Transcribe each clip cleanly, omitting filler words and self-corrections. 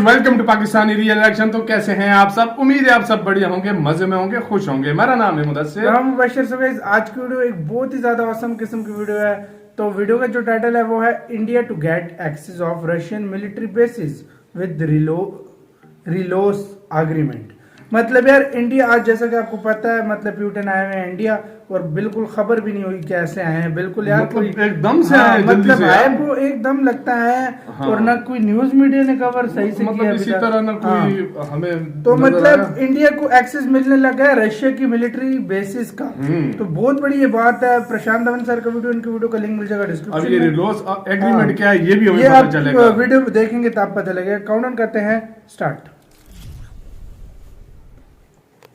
Welcome to Pakistani real action. तो कैसे हैं आप सब? उम्मीद है आप सब बढ़िया होंगे, मजे में होंगे, खुश होंगे। मेरा नाम है मुदस्सिर। हम मुबशर। सो गाइस, आज की वीडियो एक बहुत ही ज्यादा औसम किस्म की वीडियो है। तो वीडियो का जो टाइटल है वो है India to get access of Russian military bases with RELOS agreement. मतलब यार इंडिया, आज जैसा कि आपको पता है, मतलब पुतिन आए हुए हैं इंडिया और बिल्कुल खबर भी नहीं हुई कैसे आए हैं। बिल्कुल यार मतलब कोई एकदम से हाँ, आए, जल्दी मतलब से आए यार। वो एकदम लगता है। हाँ। और ना कोई न्यूज मीडिया ने कवर सही से मतलब किया इसी अभी तक। तरह ना हाँ। कोई हमें तो नजर मतलब आया। इंडिया को एक्सेस मिलने लगा है रशिया की मिलिट्री बेसिस का। तो बहुत बड़ी ये बात है। प्रशांत धवन सर का वीडियो, इनकी वीडियो का लिंक मिल जाएगा अब डिस्क्रिप्शन ये में। रिलोस एग्रीमेंट क्या है ये भी हमें ये पता आप चलेगा। वीडियो देखेंगे तो आप पता लगेगा। काउंटडाउन करते हैं, स्टार्ट।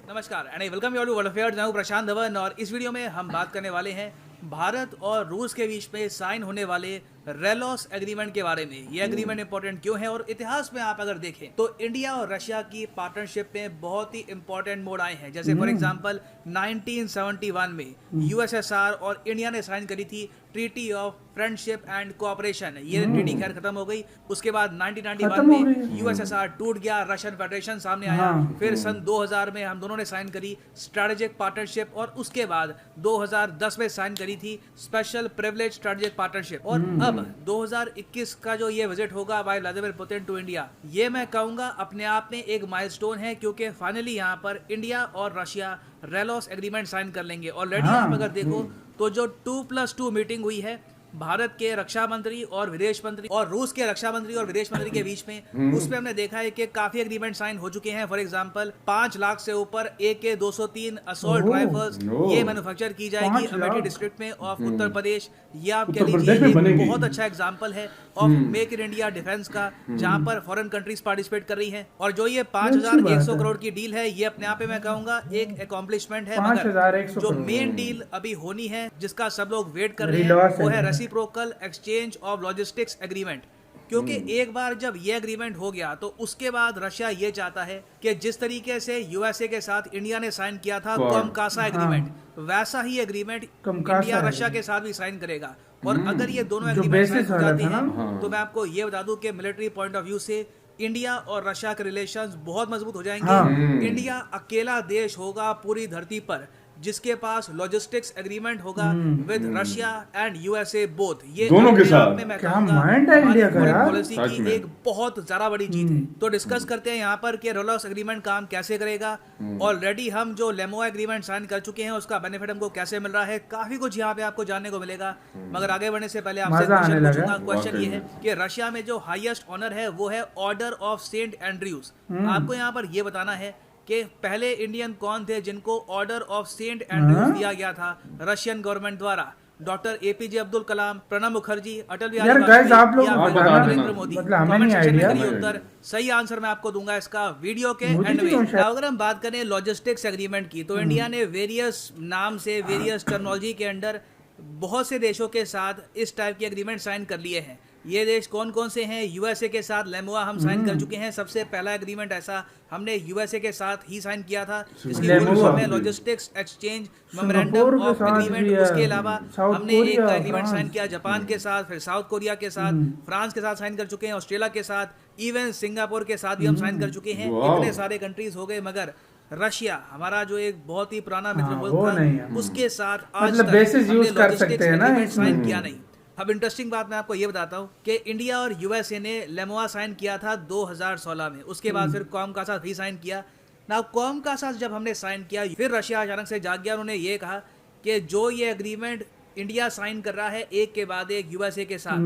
नमस्कार and welcome you to world affairs. मैं हूं प्रशांत धवन और इस वीडियो में हम बात करने वाले हैं भारत और रूस के बीच में साइन होने वाले रेलोस एग्रीमेंट के बारे में। ये एग्रीमेंट इंपॉर्टेंट क्यों है और इतिहास में आप अगर देखें तो इंडिया और रशिया की पार्टनरशिप में बहुत ही इंपॉर्टेंट मोड आए हैं। जैसे फॉर एग्जांपल 1971 में यूएसएसआर और इंडिया ने साइन करी थी treaty of friendship and cooperation. ये ट्रीटी खैर खत्म हो गई। उसके बाद 1991 में यूएसएसआर टूट गया, रशियन फेडरेशन सामने आया। फिर सन 2000 में हम दोनों ने साइन करी स्ट्रेटेजिक पार्टनरशिप और उसके बाद 2010 में साइन करी थी स्पेशल प्रिविलेज स्ट्रेटेजिक पार्टनरशिप। और अब 2021 का जो ये विजिट होगा by Vladimir Putin to India, ये मैं कहूंगा अपने आप में एक माइलस्टोन है, क्योंकि फाइनली यहाँ पर इंडिया और रशिया रेलोस एग्रीमेंट साइन कर लेंगे। ऑलरेडी आप अगर देखो तो जो 2+2 मीटिंग हुई है भारत के रक्षा मंत्री और विदेश मंत्री और रूस के रक्षा मंत्री और विदेश मंत्री के बीच में, उसमें हमने देखा है कि काफी एग्रीमेंट साइन हो चुके हैं। फॉर एग्जांपल 5 लाख से ऊपर AK-203 असॉल्ट राइफल्स ये मैन्युफैक्चर की जाएगी अमेठी डिस्ट्रिक्ट में ऑफ उत्तर प्रदेश। ये आप कह लीजिए एक बहुत अच्छा एग्जांपल है of make in India defence का, जहां पर फॉरेन कंट्रीज पार्टिसिपेट कर रही हैं। और जो ये 5100 करोड़ की डील है, ये अपने आप में मैं कहूंगा एक अकॉम्प्लिशमेंट है। मगर जो मेन डील अभी होनी है, जिसका सब लोग वेट कर रहे हैं, वो है reciprocal exchange of logistics agreement. क्योंकि एक बार जब ये एग्रीमेंट हो गया तो उसके बाद रशिया ये चाहता है कि जिस तरीके से यूएसए के साथ इंडिया ने साइन किया था कॉमकासा एग्रीमेंट, वैसा ही एग्रीमेंट इंडिया रशिया के साथ भी साइन करेगा। और अगर ये दोनों एग्रीमेंट साइन हो जाते हैं तो मैं आपको ये बता दूं कि मिलिट्री पॉइंट ऑफ व्यू से इंडिया और रशिया के रिलेशंस बहुत मजबूत हो जाएंगे। इंडिया अकेला देश होगा पूरी धरती पर जिसके पास लॉजिस्टिक्स एग्रीमेंट होगा with Russia and USA both. ये दोनं के साथ में मैं क्या कहूंगा माइंड है इंडिया का यार, पॉलिसी की एक बहुत ज्यादा बड़ी जीत है। तो डिस्कस करते हैं यहाँ पर कि रेलोस एग्रीमेंट काम कैसे करेगा। ऑलरेडी हम जो लेमोआ एग्रीमेंट साइन कर चुके हैं उसका बेनिफिट हमको कैसे मिल रहा है, काफी कुछ यहाँ पे आपको जानने को मिलेगा। मगर आगे बढ़ने से पहले आपसे क्वेश्चन पूछूंगा। क्वेश्चन ये है कि रशिया में जो हाईएस्ट ऑनर है वो है ऑर्डर ऑफ सेंट एंड्रयूज। आपको यहाँ पर ये बताना है कि पहले इंडियन कौन थे जिनको ऑर्डर ऑफ सेंट एंड्रयूज दिया गया था रशियन गवर्नमेंट द्वारा। Doctor APJ Abdul Kalam, Pranab Mukherjee, Atal Bihari Narendra Modi. Comment section में करिए उत्तर। सही आंसर मैं आपको दूंगा इसका वीडियो के एंड में। अगर हम बात करें लॉजिस्टिक्स एग्रीमेंट की, तो इंडिया ने वेरियस नाम से वेरियस टर्मिनोलॉजी के अंडर बहुत से देशों के साथ इस टाइप के एग्रीमेंट साइन कर लिए हैं। ये देश कौन कौन से हैं? यूएसए के साथ लेमोआ हम साइन कर चुके हैं। सबसे पहला एग्रीमेंट ऐसा हमने यूएसए के साथ ही साइन किया था, जिसकी फुल फॉर्म है logistics exchange memorandum of agreement. उसके अलावा हमने एक एग्रीमेंट साइन किया जापान के साथ, फिर साउथ कोरिया के साथ, फ्रांस के साथ साइन कर चुके हैं, ऑस्ट्रेलिया के साथ, इवन सिंगापुर के साथ भी हम साइन कर चुके हैं। इतने सारे कंट्रीज हो गए, मगर रशिया हमारा जो एक बहुत ही पुराना मित्र मुल्क था, उसके साथ आज तक हमने लॉजिस्टिक्स एग्रीमेंट साइन किया नहीं। अब इंटरेस्टिंग बात मैं आपको ये बताता हूँ कि इंडिया और यूएसए ने लेमोआ साइन किया था 2016 में। उसके बाद फिर कॉमकासा भी साइन किया ना। कॉमकासा जब हमने साइन किया, फिर रशिया अचानक से जाग गया। उन्होंने ये कहा कि जो ये एग्रीमेंट इंडिया साइन कर रहा है एक के बाद एक यूएसए के साथ,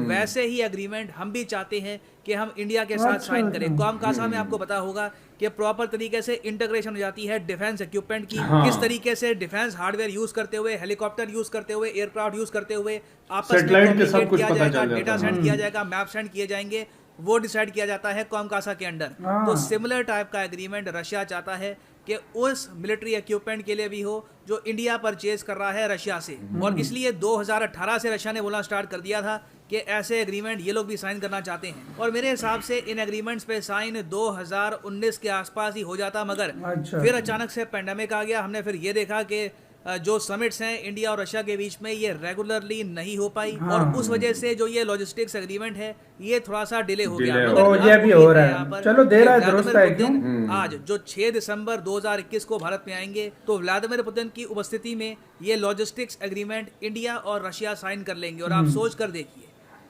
वैसे ही एग्रीमेंट हम भी चाहते हैं कि हम इंडिया के साथ साइन करें। कॉमकासा में आपको पता होगा कि प्रॉपर तरीके से इंटीग्रेशन हो जाती है डिफेंस इक्विपमेंट की। किस तरीके से डिफेंस हार्डवेयर यूज करते हुए, हेलीकॉप्टर यूज करते हुए, एयरक्राफ्ट यूज करते हुए आपस में कम्युनिकेट किया जाएगा, डेटा सेंड किया जाएगा, मैप सेंड किए जाएंगे, वो डिसाइड किया जाता है कॉमकासा के अंडर। तो सिमिलर टाइप का एग्रीमेंट रशिया चाहता है कि उस मिलिट्री इक्विपमेंट के लिए भी हो जो इंडिया परचेज कर रहा है रशिया से। और इसलिए 2018 से रशिया ने बोलना स्टार्ट कर दिया था कि ऐसे एग्रीमेंट ये लोग भी साइन करना चाहते हैं। और मेरे हिसाब से इन एग्रीमेंट्स पे साइन 2019 के आसपास ही हो जाता, मगर फिर अचानक से पेंडेमिक आ गया। हमने फिर ये देखा कि जो समिट्स हैं इंडिया और रशिया के बीच में ये रेगुलरली नहीं हो पाई हाँ। और उस वजह से जो ये लॉजिस्टिक्स एग्रीमेंट है ये थोड़ा सा डिले हो गया। Delay मगर हो अब ये भी हो उम्मीद रहा है है। यहाँ पर चलो दे कि रहा है, व्लादिमीर दुरुस्त है पुतिन क्यों? आज जो 6 दिसंबर 2021 को भारत में आएंगे तो व्लादिमीर पुतिन की उपस्थिति में ये लॉजिस्टिक्स एग्रीमेंट इंडिया और रशिया साइन कर लेंगे। और आप सोच कर देखिए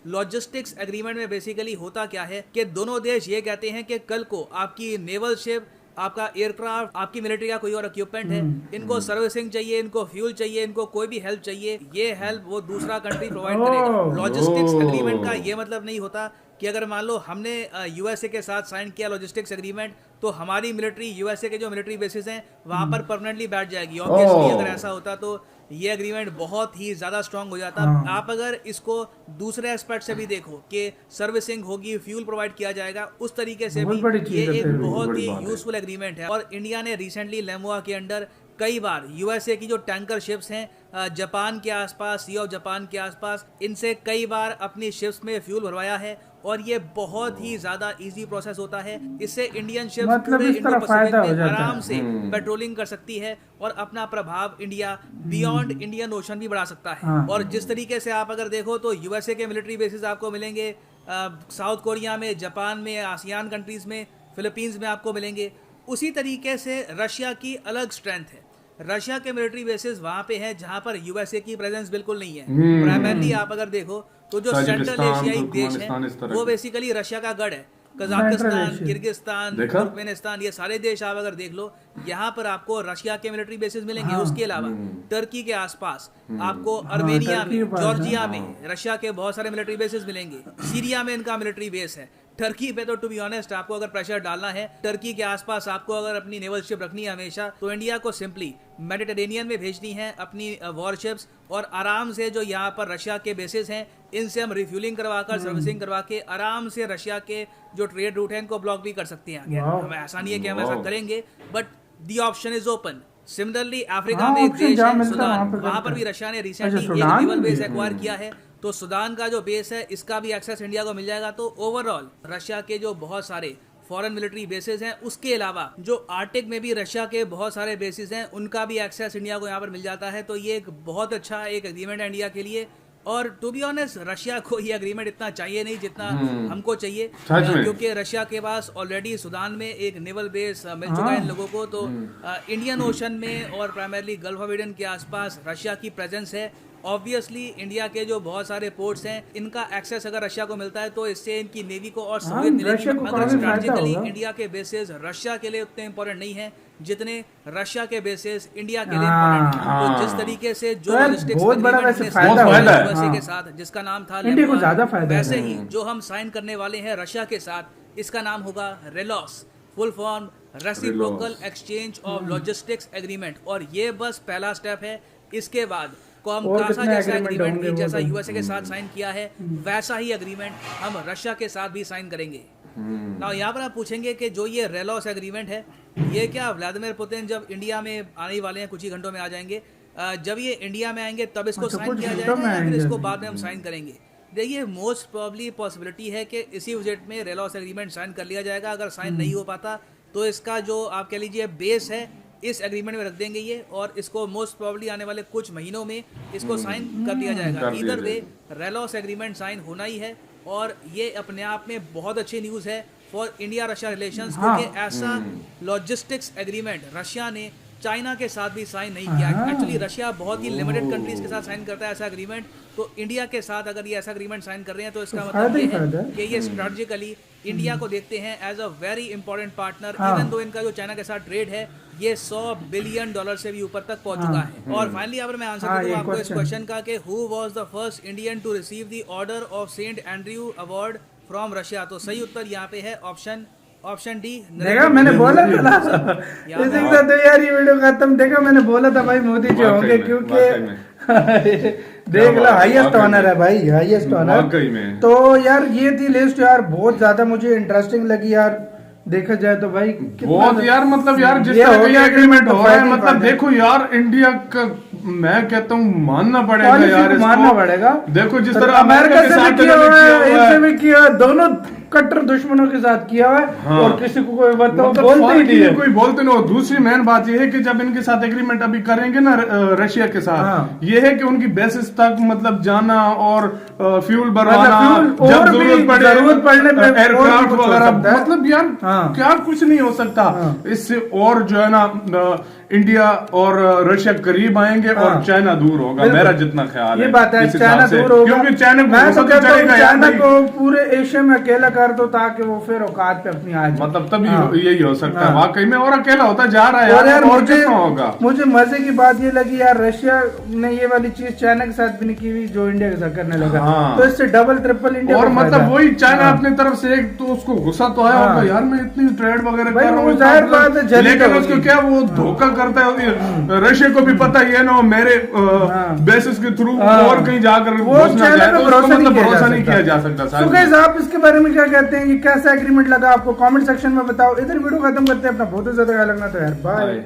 लॉजिस्टिक्स एग्रीमेंट में बेसिकली होता क्या है कि दोनों देश ये कहते हैं कि कल को आपकी नेवल शिप, आपका एयरक्राफ्ट, आपकी मिलिट्री का कोई और इक्विपमेंट है, इनको सर्विसिंग चाहिए, इनको फ्यूल चाहिए, इनको कोई भी हेल्प चाहिए, ये हेल्प वो दूसरा कंट्री प्रोवाइड करेगा। लॉजिस्टिक्स एग्रीमेंट का ये मतलब नहीं होता कि अगर मान लो हमने यूएसए के साथ साइन किया लॉजिस्टिक्स एग्रीमेंट तो हमारी मिलिट्री यूएसए के जो मिलिट्री बेसिस हैं वहां पर परमानेंटली बैठ जाएगी। ऑब्वियसली अगर ऐसा होता तो ये एग्रीमेंट बहुत ही ज्यादा स्ट्रांग हो जाता। आप अगर इसको दूसरे एस्पेक्ट से भी देखो कि सर्विसिंग होगी, फ्यूल प्रोवाइड किया जाएगा, उस तरीके से बहुत बड़ी भी चीज़ ये है एक फिर। बहुत बड़ी ही बात है। यूजफुल एग्रीमेंट है। और इंडिया ने रिसेंटली लेमोआ के अंडर कई बार यूएसए की जो टैंकर शिप्स हैं जापान के आसपास, सी ऑफ जापान के आसपास, इनसे कई बार अपनी शिप्स में फ्यूल भरवाया है और ये बहुत ही ज्यादा इजी प्रोसेस होता है। इससे इंडियन शिप्स मतलब पूरे इस तरह इंडो फायदा पैसिफिक हो में जाता है। आराम से पेट्रोलिंग कर सकती है और अपना प्रभाव इंडिया बियॉन्ड इंडियन ओशन भी बढ़ा सकता है। हाँ। और जिस तरीके से आप अगर देखो तो यूएसए के मिलिट्री बेसिस आपको मिलेंगे साउथ कोरिया में, जापान में, आसियान कंट्रीज में, फिलीपींस में आपको मिलेंगे। उसी तरीके से रशिया की अलग स्ट्रेंथ है। रशिया के मिलिट्री बेसिस वहां पे है जहां पर यूएसए की प्रेजेंस बिल्कुल नहीं है। प्राइमरली आप अगर देखो तो जो सेंट्रल ताजिकिस्तान, एशियाई देश तुर्कमेनिस्तान, इस है तरह वो के। बेसिकली रशिया का गढ़ है। Kazakhstan, Asia. किर्गिस्तान, देखा? तुर्कमेनिस्तान, ये सारे देश आप अगर देख लो यहाँ पर आपको रशिया के मिलिट्री बेसिस मिलेंगे। उसके अलावा टर्की के आसपास आपको अर्मेनिया टर्की के में, पास जॉर्जिया है। में रशिया के बहुत सारे मिलिट्री बेसिस मिलेंगे। सीरिया में इनका मिलिट्री बेस है। टर्की पे तो टू बी ऑनेस्ट आपको अगर प्रेशर डालना है, टर्की के आसपास आपको अगर अपनी नेवल शिप रखनी है हमेशा, तो इंडिया को सिंपली मेडिटेरेनियन में भेजनी है अपनी वॉरशिप्स और आराम से जो यहाँ पर रशिया के बेसिस हैं इनसे हम रिफ्यूलिंग करवाकर, सर्विसिंग करवा के आराम से रशिया के जो ट्रेड रूट है इनको ब्लॉक भी कर सकते हैं आगे। वाह। हमें ऐसा नहीं है कि हम ऐसा वाह। करेंगे, but the option is open. Similarly Africa हाँ, में एक option देश जहाँ है मिलता है सुदान, वहाँ पे वहां पर करते भी हैं। रशिया ने अच्छा, रिसेंटली एक सुदान नेवल भी बेस है। एक्वायर किया है। तो सुदान का जो बेस है इसका भी एक्सेस इंडिया को मिल जाएगा। तो ओवरऑल रशिया के जो बहुत सारे फॉरेन मिलिट्री बेसिस हैं, उसके अलावा जो आर्टिक में भी रशिया के बहुत सारे बेसिस हैं, उनका भी एक्सेस इंडिया को यहाँ पर मिल जाता है। तो ये एक बहुत अच्छा एक एग्रीमेंट है इंडिया के लिए। और टू बी ऑनेस्ट रशिया को ये एग्रीमेंट इतना चाहिए नहीं जितना हमको चाहिए, सच में। क्योंकि रशिया के पास ऑलरेडी सुदान में एक नेवल बेस मिल चुका है इन लोगों को। तो इंडियन ओशन में और प्राइमरली गल्फ ऑफ एडन के आसपास रशिया की प्रेजेंस है। ऑब्वियसली इंडिया के जो बहुत सारे पोर्ट्स हैं इनका एक्सेस अगर रशिया को मिलता है तो इससे इनकी नेवी को और सहूलियत मिलेगी। रशिया को मगर काफी फायदा स्ट्रेटेजिकली होगा। इंडिया के बेसिस रशिया के लिए उतने इंपॉर्टेंट नहीं है जितने रशिया के बेसिस इंडिया के लिए हाँ। इंपॉर्टेंट है। तो जिस तरीके से जो तो यार, लॉजिस्टिक्स बहुत बड़ा एग्रीमेंट वैसे हमने फायदा साइन किया है। यूएसए हाँ। के साथ जिसका नाम था इंडिया को लेमोआ, ज्यादा फायदा है। वैसे ही जो हम साइन करने वाले हैं रशिया के साथ इसका नाम होगा RELOS, full form reciprocal exchange of logistics agreement. और ये बस पहला स्टेप है। इसके बाद कॉमकासा कितने जैसा agreement एग्रीमेंट होंगे भी वो जैसा तो? यूएसए के साथ साइन किया है वैसा ही एग्रीमेंट हम रशिया के साथ भी साइन करेंगे। ना यहाँ पर आप पूछेंगे कि जो ये रेलॉस एग्रीमेंट है ये क्या व्लादिमीर पुतिन जब इंडिया में आने वाले हैं, कुछ ही घंटों में आ जाएंगे, जब ये इंडिया में आएंगे तब इसको अच्छा, साइन कुछ किया घंटों जाएगा में या फिर आएंगे। इसको बाद में हम साइन करेंगे? देखिए मोस्ट प्रॉब्ली पॉसिबिलिटी है कि इसी विजिट में रेलॉस एग्रीमेंट साइन कर लिया जाएगा। अगर साइन नहीं हो पाता तो इसका जो आप कह लीजिए बेस है इस एग्रीमेंट में रख देंगे ये, और इसको मोस्ट प्रॉब्ली आने वाले कुछ महीनों में इसको साइन कर दिया जाएगा। कर दिया इधर वे रेलॉस एग्रीमेंट साइन होना ही है और ये अपने आप में बहुत अच्छी न्यूज़ है फॉर इंडिया रशिया रिलेशंस, हाँ। क्योंकि ऐसा लॉजिस्टिक्स एग्रीमेंट रशिया ने चाइना के साथ भी साइन नहीं किया। एक्चुअली रशिया बहुत ही लिमिटेड कंट्रीज के साथ साइन करता है ऐसा एग्रीमेंट। तो इंडिया के साथ अगर ये ऐसा एग्रीमेंट साइन कर रहे हैं तो इसका तो मतलब फायदा ये ही है फायदा है। कि ये स्ट्रेटेजिकली इंडिया को देखते हैं as a very important partner. हाँ। इवन दो इनका जो चाइना के साथ ट्रेड है ये $100 बिलियन से भी ऊपर तक पहुंच चुका है। और फाइनली अगर मैं आंसर हाँ, दूं ये आपको इस question। क्वेश्चन का कि who was the first Indian to receive the order of Saint Andrew award from Russia, तो सही उत्तर यहाँ पे है ऑप्शन डी। देखा मैंने बोला था ना इसी के साथ तो यार ये वीडियो खत्म। देखा मैंने बोला था भाई मोदी जी वाकई होंगे में, क्योंकि देख लो हाईएस्ट वाकई ऑनर में। है भाई, हाईएस्ट ऑनर। वाकई में। तो यार ये थी लिस्ट यार, बहुत ज्यादा मुझे इंटरेस्टिंग लगी यार। देखा जाए तो भाई बहुत यार, मतलब यार जिस ये तरह हो का गया ये एग्रीमेंट तो हो रहा है, फायदे ही मतलब फायदे। देखो यार इंडिया का मैं कहता हूँ मानना पड़ेगा पॉलिसी यार को इसको। मानना पड़ेगा। देखो जिस तो तरह अमेरिका से भी साथ किया हुआ है, किया हुआ इनसे है। भी किया, दोनों कट्टर दुश्मनों के साथ किया हुआ है। हाँ। और किसी को कोई बताओ मतलब बोलते ही फर्क नहीं है। कोई बोलते नहीं हो। दूसरी मेन बात यह है कि जब इनके साथ एग्रीमेंट अभी करेंगे ना रशिया के साथ, हाँ। ये है कि उनकी बेसिस तक मतलब जाना और फ्यूल भरवाना, फ्यूल जब और भी जरूरत पड़ने पे और एयरक्राफ्ट भी कुछ हो वगैरह, सकता है। मतलब यार हाँ। क्या कुछ नहीं हो सकता। हाँ। इससे और जो है ना इंडिया और रशिया करीब आएंगे हाँ। और चाइना दूर होगा, बिल्कुल। मेरा जितना ख्याल है। ये बात है, इस हिसाब चाइना से। दूर होगा। क्योंकि चाइना को मैं तो गुस्सा तो कहता हूँ चलेगा यार चाइना भाई। को पूरे एशिया में अकेला कर दो ताकि वो फिर औकात पे अपनी आ जाए। मतलब तभी हाँ। यही हो सकता है हाँ। वाकई में, और अकेला होता जा रहा है और यार और मुझे कितना होगा। मुझे मजे की बात ये लगी यार, रशिया ने ये वाली चीज चाइना के साथ भी नहीं की हुई जो इंडिया के साथ करने लगा। हाँ। तो इससे डबल ट्रिपल इंडिया और को फायदा मतलब है। वही चाइना हाँ। अपनी तरफ से एक तो उसको गुस्सा तो आया हाँ। होगा यार, मैं इतनी ट्रेड वगैरह भाई कर रहा वो हूँ, जाहिर इतना बात है, जल्दी लेकिन तो उसको होगी। क्या वो धोखा करता है। रशिया को भी पता ही है ना मेरे हाँ। बेसिस के थ्रू हाँ। और कहीं जाकर वो घुसना चाइना चाहे पे तो उसको भरोसा मतलब नहीं भरोसा नहीं किया जा सकता। तो सारी गाइस आप इसके बारे में क्या कहते हैं, ये कैसा एग्रीमेंट लगा आपको कमेंट सेक्शन में बताओ। इधर वीडियो खत्म करते हैं, अपना बहुत ज्यादा ख्याल रखना। तो यार बाय। बाय।